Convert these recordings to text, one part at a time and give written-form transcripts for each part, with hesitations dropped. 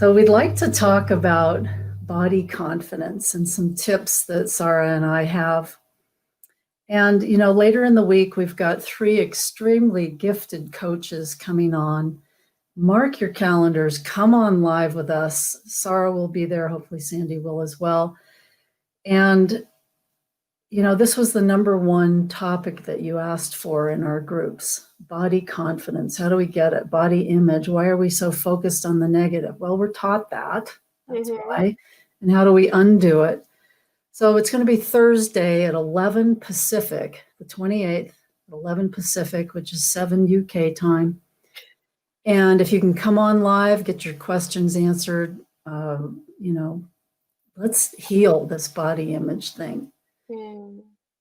So we'd like to talk about body confidence and some tips that Sara and I have. And, later in the week, we've got 3 extremely gifted coaches coming on. Mark your calendars, come on live with us. Sara will be there. Hopefully Sandy will as well. And, this was the number one topic that you asked for in our groups. Body confidence. How do we get it? Body image. Why are we so focused on the negative? Well, we're taught that. That's why. And how do we undo it? So it's going to be Thursday at 11 Pacific, the 28th, at 11 Pacific, which is 7 UK time. And if you can come on live, get your questions answered, let's heal this body image thing.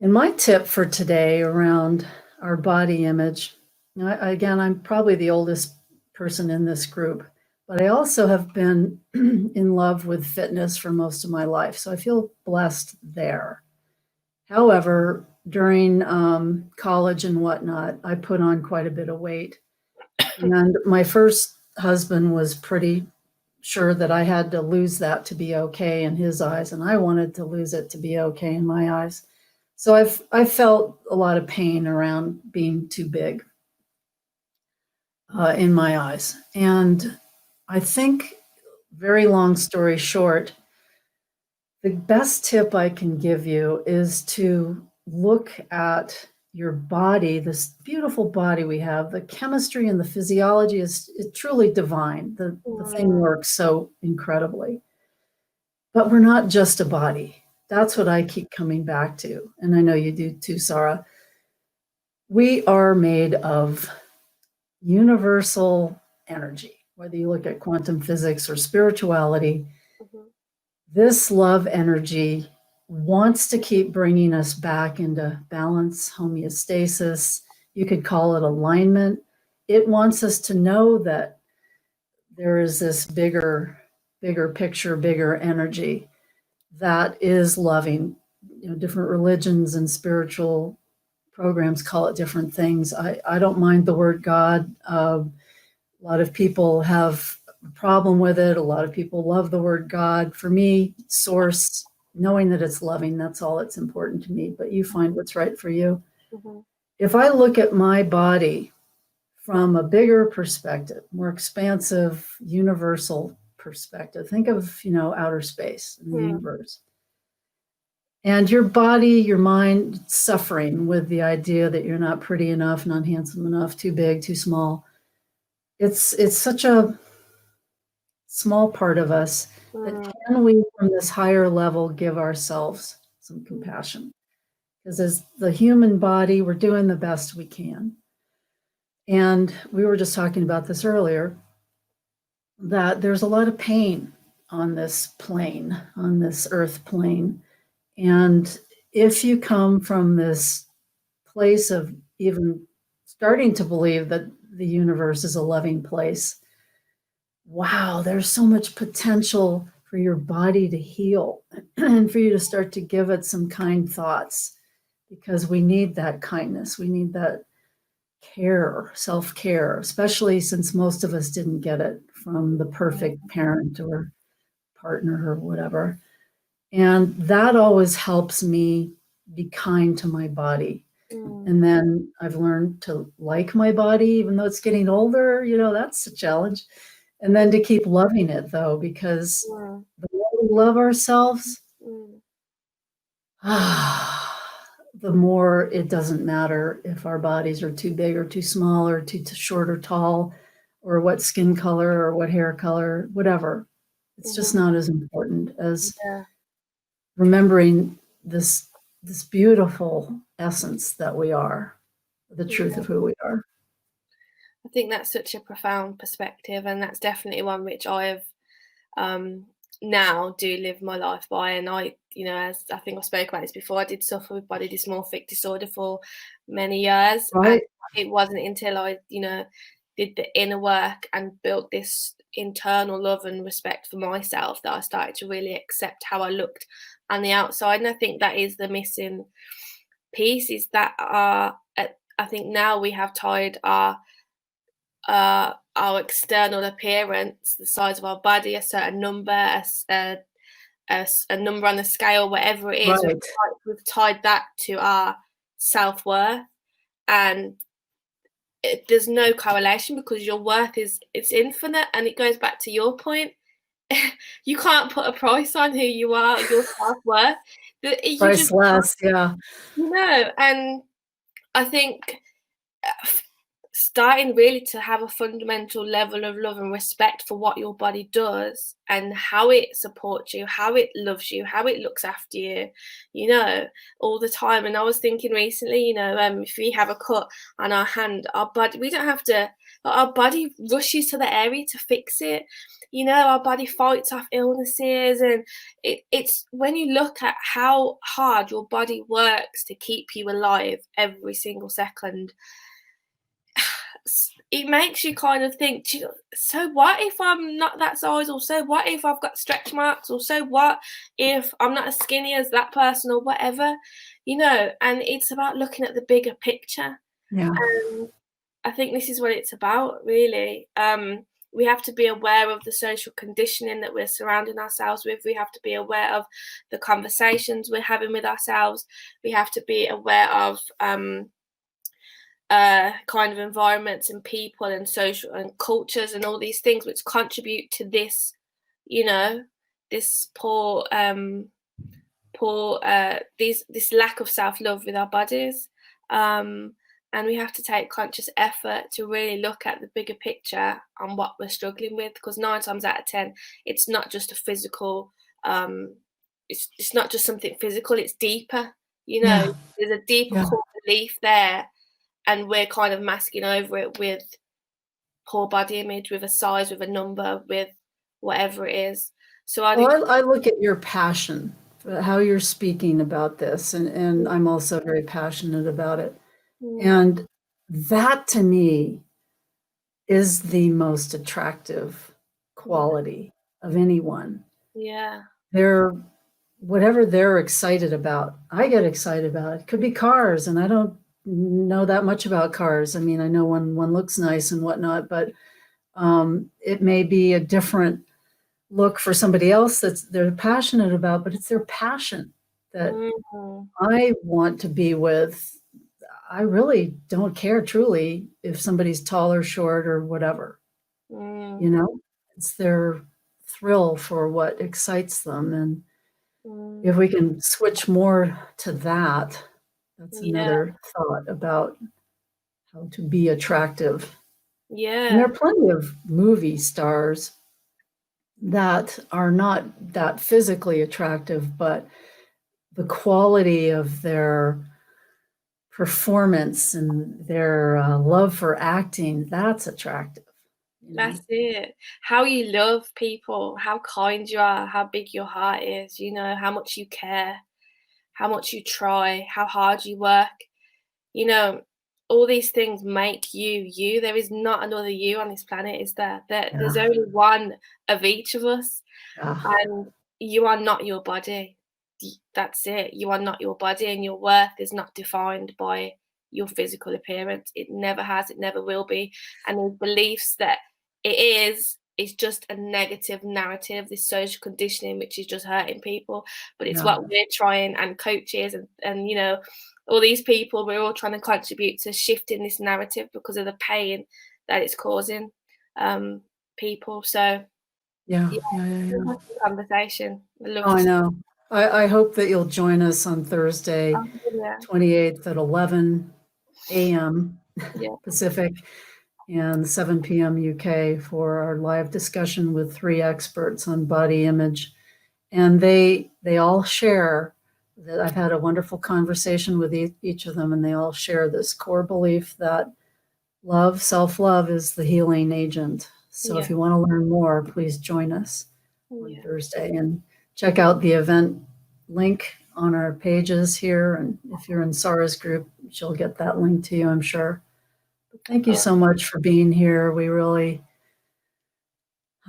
And my tip for today around our body image, again, I'm probably the oldest person in this group, but I also have been in love with fitness for most of my life. So I feel blessed there. However, during college and whatnot, I put on quite a bit of weight. And my first husband was pretty sure that I had to lose that to be okay in his eyes. And I wanted to lose it to be okay in my eyes. So I felt a lot of pain around being too big in my eyes. And I think, very long story short, the best tip I can give you is to look at your body, this beautiful body we have. The chemistry and the physiology is truly divine. The thing works so incredibly. But we're not just a body. That's what I keep coming back to. And I know you do too, Sara. We are made of universal energy, whether you look at quantum physics or spirituality. This love energy wants to keep bringing us back into balance, homeostasis. You could call it alignment. It wants us to know that there is this bigger picture, bigger energy that is loving. Different religions and spiritual programs call it different things. I don't mind the word God. A lot of people have a problem with it. A lot of people love the word God. For me, source, knowing that it's loving, that's all that's important to me. But you find what's right for you. If I look at my body from a bigger perspective, more expansive, universal perspective, think of, outer space and the universe. And your body, your mind suffering with the idea that you're not pretty enough, not handsome enough, too big, too small. It's such a small part of us that can we, from this higher level, give ourselves some compassion? Because as the human body, we're doing the best we can. And we were just talking about this earlier, that there's a lot of pain on this plane, on this earth plane. And if you come from this place of even starting to believe that the universe is a loving place, wow, there's so much potential for your body to heal and for you to start to give it some kind thoughts, because we need that kindness. We need that care, self-care, especially since most of us didn't get it from the perfect parent or partner or whatever. And that always helps me be kind to my body. And then I've learned to like my body, even though it's getting older, that's a challenge. And then to keep loving it, though, because the more we love ourselves, the more it doesn't matter if our bodies are too big or too small or too short or tall, or what skin color or what hair color, whatever. It's just not as important as remembering this beautiful essence that we are, the truth of who we are. I think that's such a profound perspective, and that's definitely one which I've now do live my life by. And I, as I think I spoke about this before, I did suffer with body dysmorphic disorder for many years. Right. And it wasn't until I, did the inner work and built this internal love and respect for myself that I started to really accept how I looked on the outside. And I think that is the missing piece, is that I think now we have tied our our external appearance, the size of our body, a certain number, a number on the scale, whatever it is, Right. we've tied that to our self-worth, and there's no correlation, because your worth it's infinite, and it goes back to your point. You can't put a price on who you are, your self-worth. You just, Priceless. Yeah. and I think starting really to have a fundamental level of love and respect for what your body does and how it supports you, how it loves you, how it looks after you, all the time. And I was thinking recently, if we have a cut on our hand, our body, we don't have to, our body rushes to the area to fix it. Our body fights off illnesses, and it's when you look at how hard your body works to keep you alive every single second, it makes you kind of think, so what if I'm not that size, or so what if I've got stretch marks, or so what if I'm not as skinny as that person, or whatever, and it's about looking at the bigger picture. Yeah. And I think this is what it's about, really. We have to be aware of the social conditioning that we're surrounding ourselves with. We have to be aware of the conversations we're having with ourselves. We have to be aware of kind of environments and people and social and cultures and all these things which contribute to this, this this lack of self-love with our bodies. And we have to take conscious effort to really look at the bigger picture on what we're struggling with, because 9 times out of 10, it's not just a physical, it's not just something physical, it's deeper, Yeah. there's a deeper Yeah. core belief there, and we're kind of masking over it with poor body image, with a size, with a number, with whatever it is. So I look at your passion, how you're speaking about this, and I'm also very passionate about it. And that to me is the most attractive quality of anyone. Yeah. Whatever they're excited about, I get excited about. It could be cars, and I don't know that much about cars. I mean, I know one looks nice and whatnot, but it may be a different look for somebody else that they're passionate about, but it's their passion that I want to be with. I really don't care truly if somebody's tall or short or whatever. It's their thrill for what excites them. And if we can switch more to that, that's another thought about how to be attractive. And there are plenty of movie stars that are not that physically attractive, but the quality of their performance and their love for acting, that's attractive. That's it. How you love people, how kind you are, how big your heart is, how much you care, how much you try, how hard you work. All these things make you you. There is not another you on this planet, is there? There's only one of each of us. And you are not your body. That's it. You are not your body, and your worth is not defined by your physical appearance. It never has, it never will be. And the beliefs that it is just a negative narrative, this social conditioning, which is just hurting people. But it's what we're trying, and coaches and all these people, we're all trying to contribute to shifting this narrative because of the pain that it's causing people. So conversation. I know. I hope that you'll join us on Thursday, 28th at 11 a.m. Pacific and 7 p.m. UK for our live discussion with 3 experts on body image. And they all share that. I've had a wonderful conversation with each of them, and they all share this core belief that self-love is the healing agent. So if you want to learn more, please join us on Thursday, and check out the event link on our pages here. And if you're in Sara's group, she'll get that link to you, I'm sure. But thank you so much for being here. We really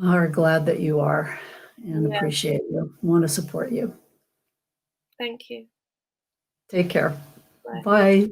are glad that you are and appreciate you, want to support you. Thank you. Take care. Bye.